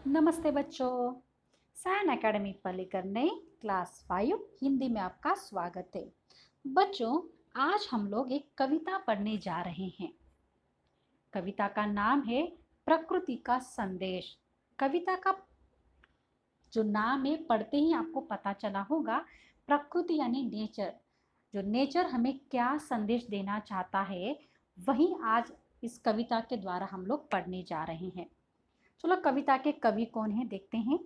नमस्ते बच्चों। San academy पढ़कर नई क्लास 5 हिंदी में आपका स्वागत है। बच्चों, आज हम लोग एक कविता पढ़ने जा रहे हैं। कविता का नाम है प्रकृति का संदेश। कविता का जो नाम है पढ़ते ही आपको पता चला होगा, प्रकृति यानी नेचर। जो नेचर हमें क्या संदेश देना चाहता है, वही आज इस कविता के द्वारा हम लोग पढ़ने जा रहे हैं। चलो, कविता के कवि कौन है देखते हैं।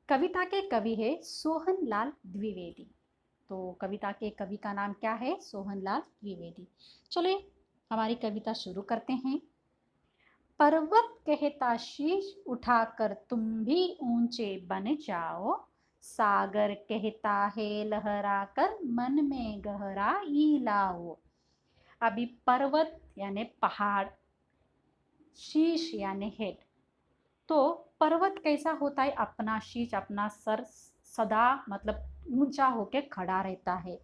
कविता के कवि है सोहन लाल द्विवेदी। तो कविता के कवि का नाम क्या है? सोहन लाल द्विवेदी। चलिए हमारी कविता शुरू करते हैं। पर्वत कहता शीश उठाकर तुम भी ऊंचे बन जाओ, सागर कहता है लहराकर मन में गहराई लाओ। अभी पर्वत यानी पहाड़, शीश यानी हेड। तो पर्वत कैसा होता है? अपना शीश, अपना सर सदा मतलब ऊंचा होके खड़ा रहता है।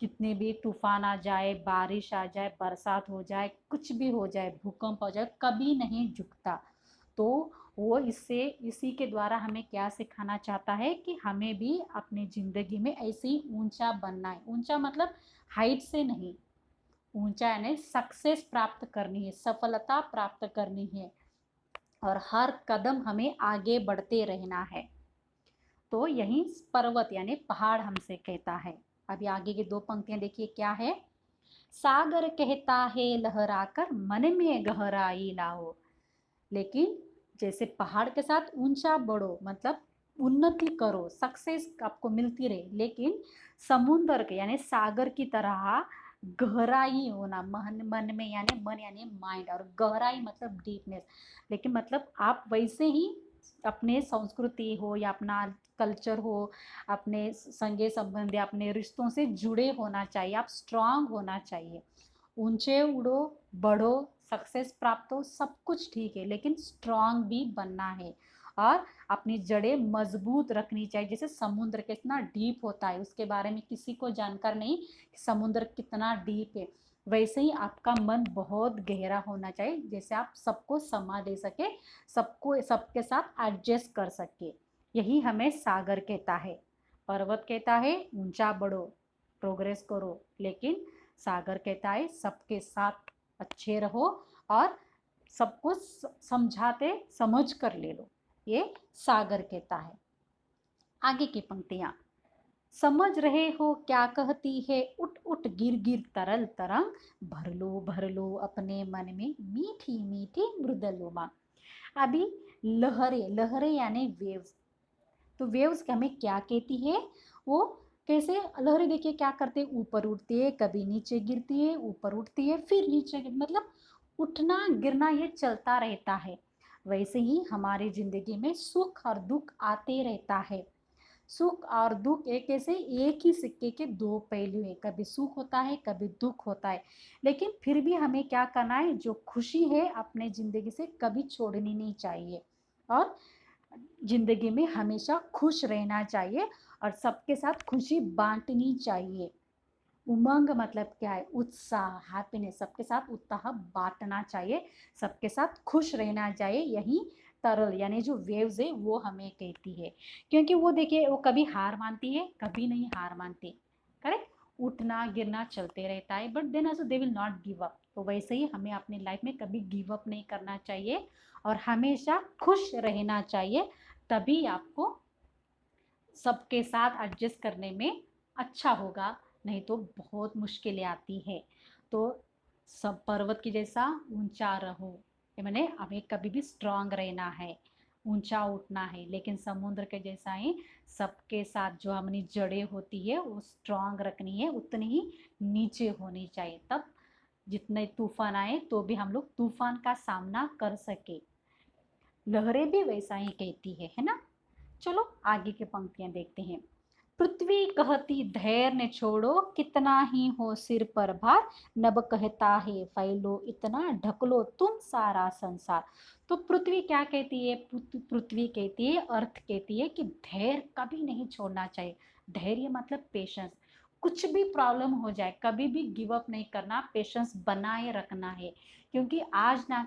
कितने भी तूफान आ जाए, बारिश आ जाए, बरसात हो जाए, कुछ भी हो जाए, भूकंप हो जाए, कभी नहीं झुकता। तो वो इसी के द्वारा हमें क्या सिखाना चाहता है कि हमें भी अपनी जिंदगी में ऐसे ही ऊंचा बनना है। ऊंचा मतलब हाइट से नहीं, ऊंचा यानी सक्सेस प्राप्त करनी है, सफलता प्राप्त करनी है और हर कदम हमें आगे बढ़ते रहना है। तो यही पर्वत यानी पहाड़ हमसे कहता है। अभी आगे की दो पंक्तियां देखिए क्या है। सागर कहता है लहराकर मन में गहराई लाओ। लेकिन जैसे पहाड़ के साथ ऊंचा बढ़ो, मतलब उन्नति करो, सक्सेस आपको मिलती रहे, लेकिन समुद्र के यानी सागर की तरह गहराई होना मन मन में, यानी मन यानी माइंड, और गहराई मतलब डीपनेस। लेकिन मतलब आप वैसे ही अपने संस्कृति हो या अपना कल्चर हो, अपने संगे संबंधी, अपने रिश्तों से जुड़े होना चाहिए। आप स्ट्रांग होना चाहिए। ऊंचे उड़ो, बढ़ो, सक्सेस प्राप्त हो, सब कुछ ठीक है, लेकिन स्ट्रांग भी बनना है और अपनी जड़ें मजबूत रखनी चाहिए। जैसे समुद्र कितना डीप होता है, उसके बारे में किसी को जानकार नहीं कि समुद्र कितना डीप है, वैसे ही आपका मन बहुत गहरा होना चाहिए, जैसे आप सबको समा दे सके, सबको सबके साथ एडजस्ट कर सके। यही हमें सागर कहता है। पर्वत कहता है ऊंचा बढ़ो, प्रोग्रेस करो, लेकिन सागर कहता है सबके साथ अच्छे रहो और सबको समझाते समझ कर ले लो। ये सागर कहता है। आगे की पंक्तियां, समझ रहे हो क्या कहती है उठ उठ गिर गिर तरल तरंग, भर लो अपने मन में मीठी मीठी मृदल उमंग। अभी लहरें, लहरें यानी वेव्स। तो वेव्स हमें क्या कहती है? वो कैसे लहरें देखिए क्या करते हैं, ऊपर उठती है, कभी नीचे गिरती है, ऊपर उठती है, फिर नीचे मतलब उठना गिरना ये चलता रहता है। वैसे ही हमारी जिंदगी में सुख और दुख आते रहता है। सुख और दुख एक ऐसे एक ही सिक्के के दो पहलू हैं, कभी सुख होता है, कभी दुख होता है। लेकिन फिर भी हमें क्या करना है, जो खुशी है अपने जिंदगी से कभी छोड़नी नहीं चाहिए और जिंदगी में हमेशा खुश रहना चाहिए और सबके साथ खुशी बांटनी चाहिए। उमंग मतलब क्या है? उत्साह, हैप्पीनेस, सबके साथ उत्साह बांटना चाहिए, सबके साथ खुश रहना चाहिए। यही तरल यानी जो वेव्स है वो हमें कहती है, क्योंकि वो देखिए वो कभी हार मानती है, कभी नहीं हार मानती। करेक्ट? उठना गिरना चलते रहता है, but then also they will not give up. तो वैसे ही हमें अपनी लाइफ में कभी गिव अप नहीं करना चाहिए और हमेशा खुश रहना चाहिए। तभी आपको सबके साथ एडजस्ट करने में अच्छा होगा, नहीं तो बहुत मुश्किलें आती है। तो सब पर्वत की जैसा ऊंचा रहो, ये मैंने हमें कभी भी स्ट्रांग रहना है, ऊंचा उठना है, लेकिन समुद्र के जैसा ही सबके साथ जो हमारी जड़ें होती है वो स्ट्रांग रखनी है, उतनी ही नीचे होनी चाहिए। तब जितने तूफान आए तो भी हम लोग तूफान का सामना कर सके। लहरें भी वैसा ही कहती है ना। चलो आगे की पंक्तियां देखते हैं। पृथ्वी कहती धैर्य न छोड़ो, कितना ही हो सिर पर भार, नभ कहता है फैलो इतना, ढक लो तुम सारा संसार। तो पृथ्वी क्या कहती है? पृथ्वी कहती है, अर्थ कहती है कि धैर्य कभी नहीं छोड़ना चाहिए। धैर्य मतलब पेशेंस। कुछ भी प्रॉब्लम हो जाए कभी भी गिव अप नहीं करना, पेशेंस बनाए रखना है, क्योंकि आज ना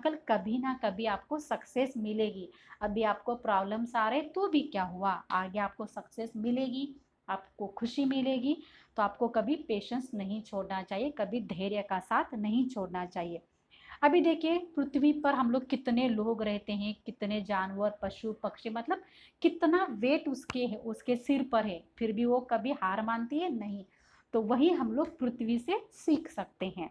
कभी आपको सक्सेस मिलेगी। अभी आपको प्रॉब्लम्स आ रहे तो भी क्या हुआ, आगे आपको सक्सेस मिलेगी, आपको खुशी मिलेगी। तो आपको कभी पेशेंस नहीं छोड़ना चाहिए, कभी धैर्य का साथ नहीं छोड़ना चाहिए। अभी देखिए पृथ्वी पर हम लोग कितने लोग रहते हैं, कितने जानवर पशु पक्षी, मतलब कितना वेट उसके सिर पर है, फिर भी वो कभी हार मानती है नहीं। तो वही हम लोग पृथ्वी से सीख सकते हैं।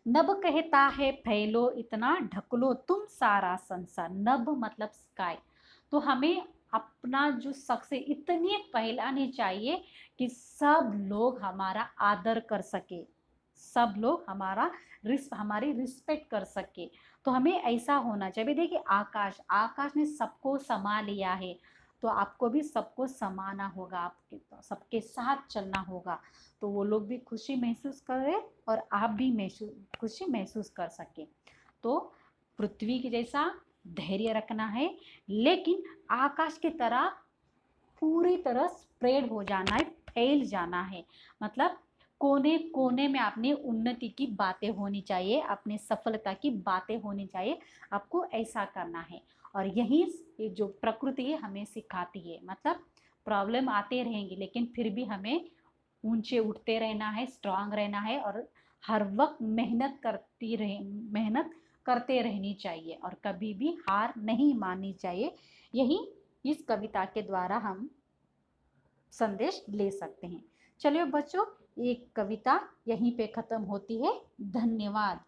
नभ कहता है फैलो इतना, ढक लो तुम सारा संसार। नभ मतलब स्काई। तो हमें अपना जो सक्सेस इतनी फैलानी चाहिए कि सब लोग हमारा आदर कर सके, सब लोग हमारी रिस्पेक्ट कर सके। तो हमें ऐसा होना चाहिए। देखिए आकाश, आकाश ने सबको समा लिया है, तो आपको भी सबको समाना होगा, आपके सबके साथ चलना होगा। तो वो लोग भी खुशी महसूस करें और आप भी खुशी महसूस कर सके। तो पृथ्वी के जैसा धैर्य रखना है, लेकिन आकाश की तरह पूरी तरह स्प्रेड हो जाना है, फैल जाना है। मतलब कोने कोने में अपनी उन्नति की बातें होनी चाहिए, अपनी सफलता की बातें होनी चाहिए। आपको ऐसा करना है। और यही ये जो प्रकृति है हमें सिखाती है। मतलब प्रॉब्लम आते रहेंगे, लेकिन फिर भी हमें ऊंचे उठते रहना है, स्ट्रांग रहना है, और हर वक्त मेहनत करते रहनी चाहिए, और कभी भी हार नहीं माननी चाहिए। यही इस कविता के द्वारा हम संदेश ले सकते हैं। चलिए बच्चों, एक कविता यहीं पे खत्म होती है। धन्यवाद।